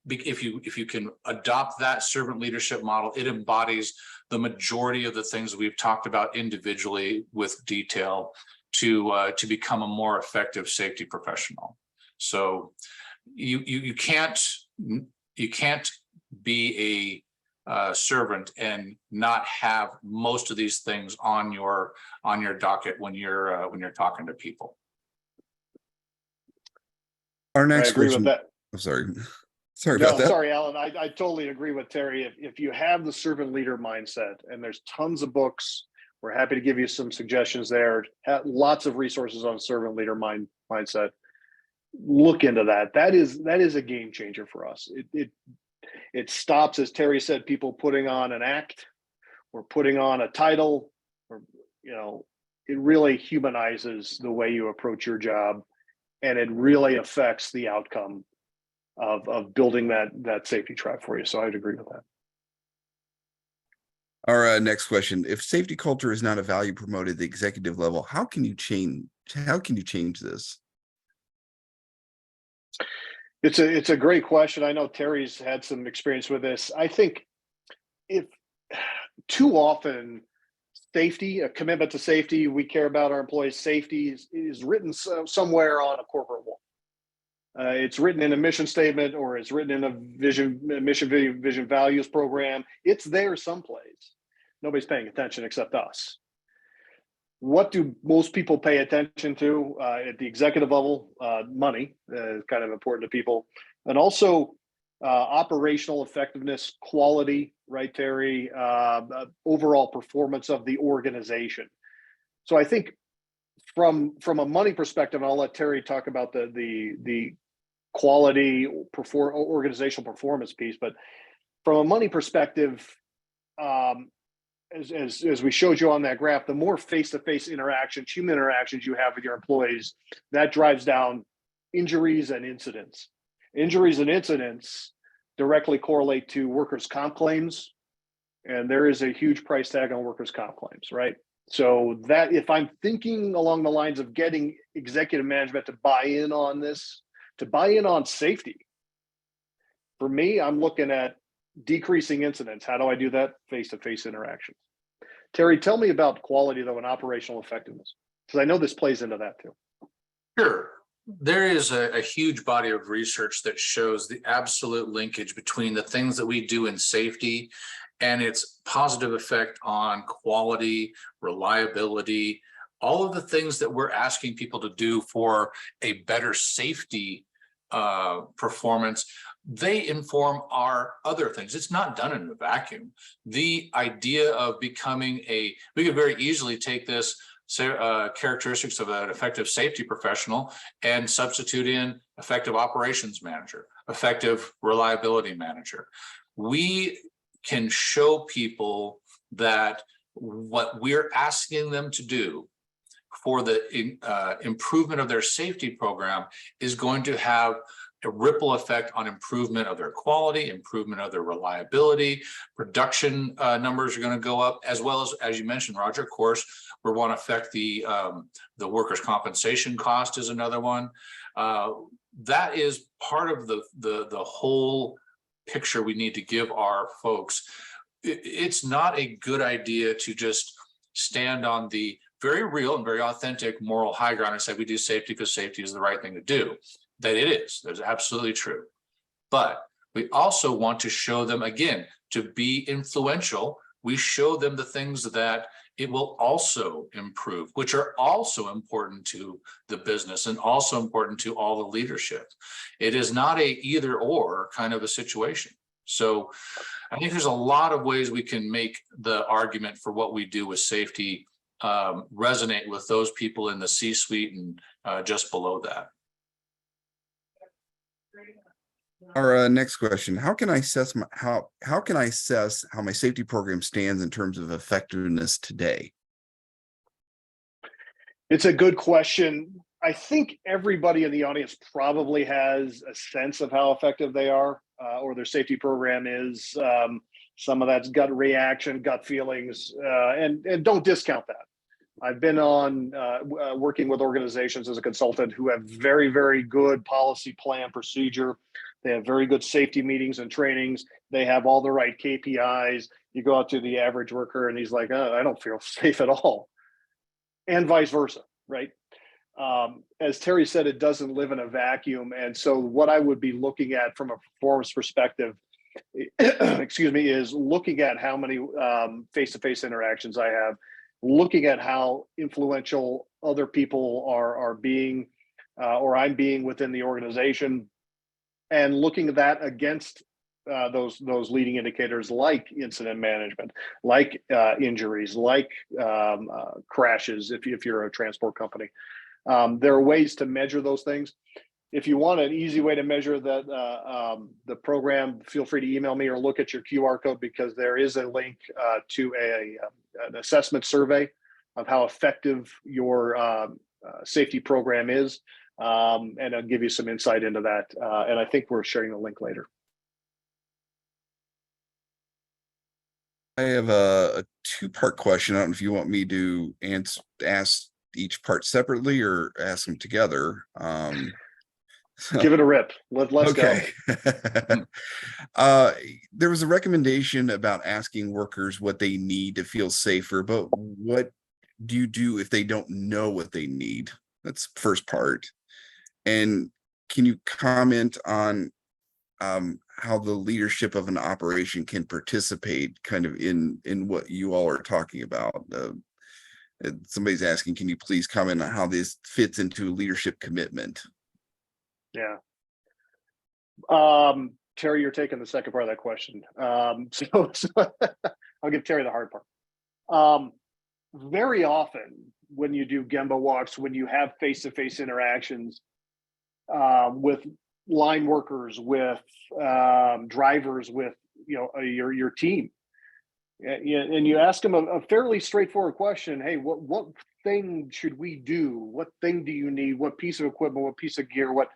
if you can adopt that servant leadership model, it embodies the majority of the things that we've talked about individually with detail to become a more effective safety professional. So you can't be a servant and not have most of these things on your docket when you're talking to people. Our next I agree question. with that. I'm sorry. Sorry about that. Sorry, Alan. I totally agree with Terry. If you have the servant leader mindset, and there's tons of books, we're happy to give you some suggestions there. Lots of resources on servant leader mindset. Look into that. That is a game changer for us. It stops, as Terry said, people putting on an act or putting on a title, or it really humanizes the way you approach your job, and it really affects the outcome of building that safety tribe for you. So I'd agree with that. Our next question: if safety culture is not a value promoted at the executive level, how can you change this? It's a great question. I know Terry's had some experience with this. I think if too often safety, a commitment to safety, we care about our employees' safety is written somewhere on a corporate wall. It's written in a mission statement, or it's written in a vision values program. It's there someplace. Nobody's paying attention except us. What do most people pay attention to at the executive level? Money is kind of important to people, and also operational effectiveness, quality, right, Terry? Overall performance of the organization. So I think from a money perspective, and I'll let Terry talk about the quality organizational performance piece, but from a money perspective, as we showed you on that graph, the more face-to-face interactions, human interactions you have with your employees, that drives down injuries and incidents. Injuries and incidents directly correlate to workers' comp claims, and there is a huge price tag on workers' comp claims, right? So that, if I'm thinking along the lines of getting executive management to buy in on this, to buy in on safety, for me, I'm looking at decreasing incidents. How do I do that? Face-to-face interactions. Terry, tell me about quality, though, and operational effectiveness, because I know this plays into that too. Sure. There is a huge body of research that shows the absolute linkage between the things that we do in safety and its positive effect on quality, reliability, all of the things that we're asking people to do for a better safety performance. They inform our other things. It's not done in a vacuum. The idea of becoming we could very easily take this characteristics of an effective safety professional and substitute in effective operations manager, effective reliability manager. We can show people that what we're asking them to do for the improvement of their safety program is going to have a ripple effect on improvement of their quality, improvement of their reliability, production numbers are going to go up, as well as you mentioned, Roger, of course, we want to affect the workers' compensation cost is another one. That is part of the whole picture we need to give our folks. It's not a good idea to just stand on the very real and very authentic moral high ground and say we do safety because safety is the right thing to do. That it is. That's absolutely true. But we also want to show them, again, to be influential, We show them the things that it will also improve, which are also important to the business and also important to all the leadership. It is not a either or kind of a situation. So I think there's a lot of ways we can make the argument for what we do with safety resonate with those people in the C-suite and just below that. Our next question: how can I assess how can I assess how my safety program stands in terms of effectiveness today? It's a good question. I think everybody in the audience probably has a sense of how effective they are or their safety program is. Some of that's gut reaction, gut feelings, and don't discount that. I've been on working with organizations as a consultant who have very, very good policy plan procedure. They have very good safety meetings and trainings. They have all the right KPIs. You go out to the average worker and he's like, oh, I don't feel safe at all. And vice versa, right? As Terry said, it doesn't live in a vacuum. And so what I would be looking at from a performance perspective, excuse me, is looking at how many face-to-face interactions I have, looking at how influential other people are being or I'm being within the organization, and looking at that against those leading indicators like incident management, like injuries, like crashes if you're a transport company. There are ways to measure those things. If you want an easy way to measure that, the program, feel free to email me or look at your QR code, because there is a link to an assessment survey of how effective your safety program is. And I'll give you some insight into that. And I think we're sharing the link later. I have a two-part question. I don't know if you want me to ask each part separately or ask them together. Give it a rip. Let's go. There was a recommendation about asking workers what they need to feel safer, but what do you do if they don't know what they need? That's the first part. And can you comment on how the leadership of an operation can participate kind of in what you all are talking about? Somebody's asking, can you please comment on how this fits into leadership commitment? Yeah. Terry, you're taking the second part of that question. So I'll give Terry the hard part. Very often when you do Gemba walks, when you have face-to-face interactions with line workers, with drivers, with your team, and you ask them a fairly straightforward question: hey, what thing should we do? What thing do you need? What piece of equipment? What piece of gear? What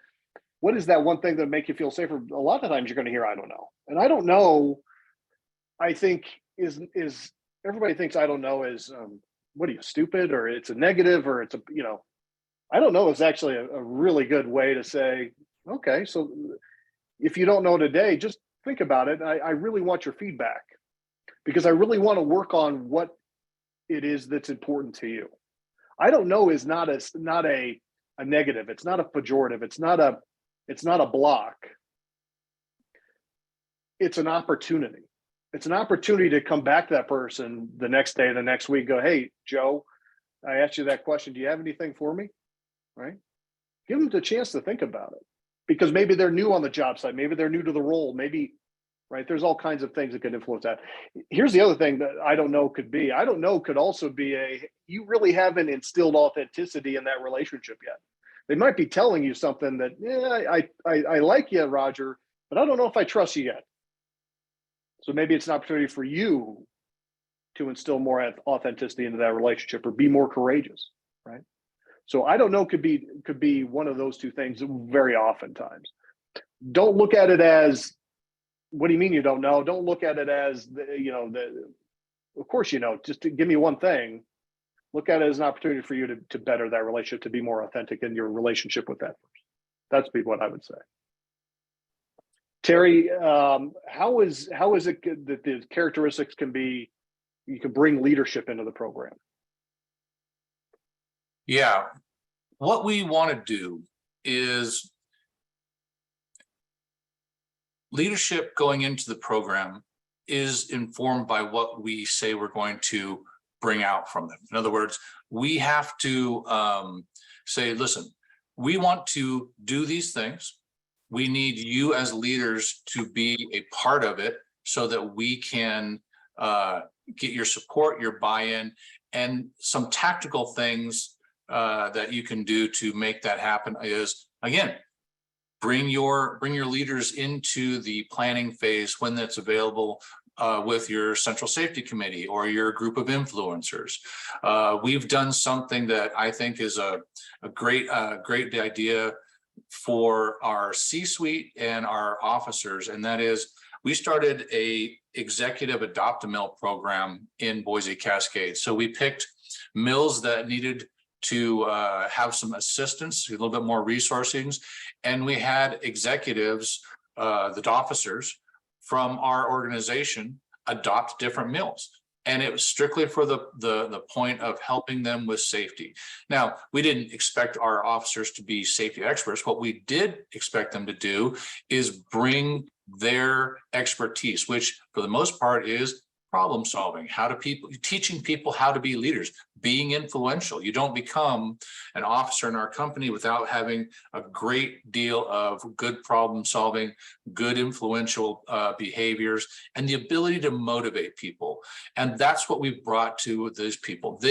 is that one thing that make you feel safer? A lot of times you're going to hear, I don't know. And I don't know, I think is everybody thinks I don't know is what are you, stupid, or it's a negative, or it's a, I don't know is actually a really good way to say, okay, so if you don't know today, just think about it. I really want your feedback, because I really want to work on what it is that's important to you. I don't know is not a negative. It's not a pejorative. It's not a block. It's an opportunity. It's an opportunity to come back to that person the next day, the next week, go, hey, Joe, I asked you that question. Do you have anything for me? Right? Give them the chance to think about it, because maybe they're new on the job site. Maybe they're new to the role. Maybe, right? There's all kinds of things that could influence that. Here's the other thing that I don't know could be. I don't know could also be you really haven't instilled authenticity in that relationship yet. They might be telling you something that, yeah, I like you, Roger, but I don't know if I trust you yet. So maybe it's an opportunity for you to instill more authenticity into that relationship, or be more courageous, right? So I don't know could be one of those two things very oftentimes. Don't look at it as, what do you mean you don't know? Don't look at it as, of course you know, just to give me one thing. Look at it as an opportunity for you to better that relationship, to be more authentic in your relationship with that person. That's what I would say. Terry, how is it that the characteristics you can bring leadership into the program? Yeah, what we want to do is leadership going into the program is informed by what we say we're going to bring out from them. In other words, we have to say, listen, we want to do these things. We need you as leaders to be a part of it so that we can get your support, your buy-in, and some tactical things that you can do to make that happen is, again, bring your leaders into the planning phase when that's available with your central safety committee or your group of influencers. We've done something that I think is a great idea for our C-suite and our officers, and that is we started a executive adopt a mill program in Boise Cascade. So we picked mills that needed to have some assistance, a little bit more resourcing, and we had executives, the officers from our organization adopt different mills. And it was strictly for the point of helping them with safety. Now, we didn't expect our officers to be safety experts. What we did expect them to do is bring their expertise, which for the most part is problem solving, teaching people how to be leaders, being influential. You don't become an officer in our company without having a great deal of good problem solving, good influential behaviors, and the ability to motivate people. And that's what we've brought to those people.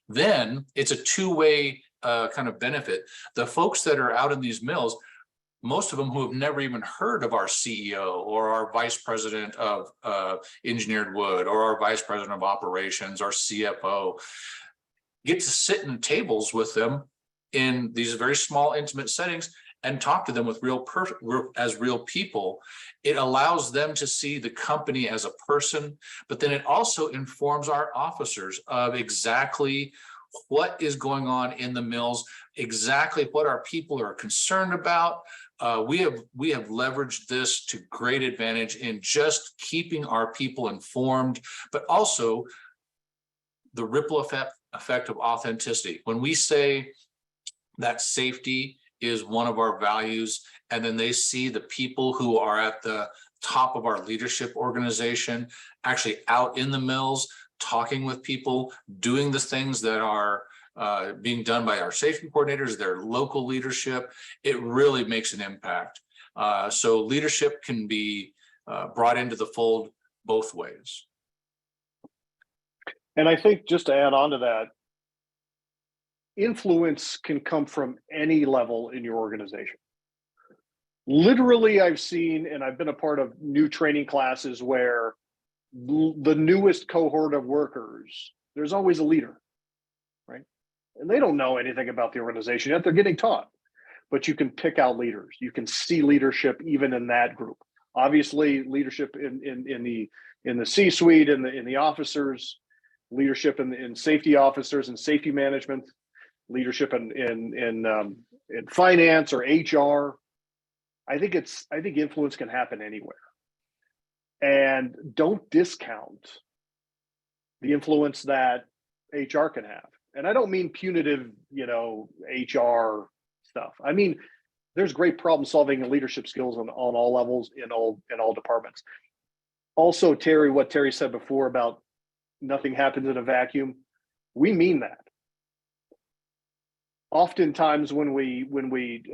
Then it's a two-way kind of benefit. The folks that are out in these mills, most of them who have never even heard of our CEO or our vice president of engineered wood or our vice president of operations, our CFO, get to sit in tables with them in these very small, intimate settings and talk to them with as real people. It allows them to see the company as a person, but then it also informs our officers of exactly what is going on in the mills, exactly what our people are concerned about. We have leveraged this to great advantage in just keeping our people informed, but also the ripple effect of authenticity. When we say that safety is one of our values, and then they see the people who are at the top of our leadership organization actually out in the mills, talking with people, doing the things that are being done by our safety coordinators, their local leadership, it really makes an impact. So leadership can be brought into the fold both ways. And I think just to add on to that, influence can come from any level in your organization. Literally, I've seen, and I've been a part of new training classes where the newest cohort of workers, there's always a leader, right? And they don't know anything about the organization yet. They're getting taught, but you can pick out leaders. You can see leadership even in that group. Obviously, leadership in the C-suite, in the officers, leadership in safety officers and safety management, leadership in finance or HR. I think influence can happen anywhere. And don't discount the influence that HR can have. And I don't mean punitive, HR stuff. I mean, there's great problem solving and leadership skills on all levels in all departments. Also, what Terry said before about nothing happens in a vacuum, we mean that. Oftentimes when we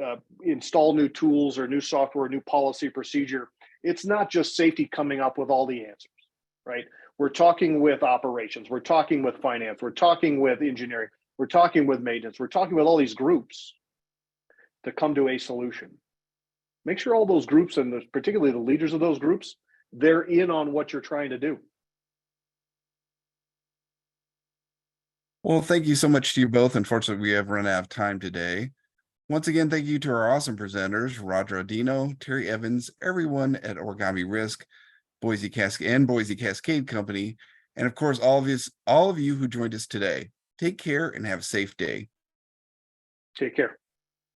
install new tools or new software, new policy procedure, it's not just safety coming up with all the answers, right? We're talking with operations, we're talking with finance, we're talking with engineering, we're talking with maintenance, we're talking with all these groups to come to a solution. Make sure all those groups, and particularly the leaders of those groups, they're in on what you're trying to do. Well, thank you so much to you both. Unfortunately, we have run out of time today. Once again, thank you to our awesome presenters, Roger Audino, Terry Evans, everyone at Origami Risk, Boise Cascade Company, and of course, all of you who joined us today. Take care and have a safe day. Take care.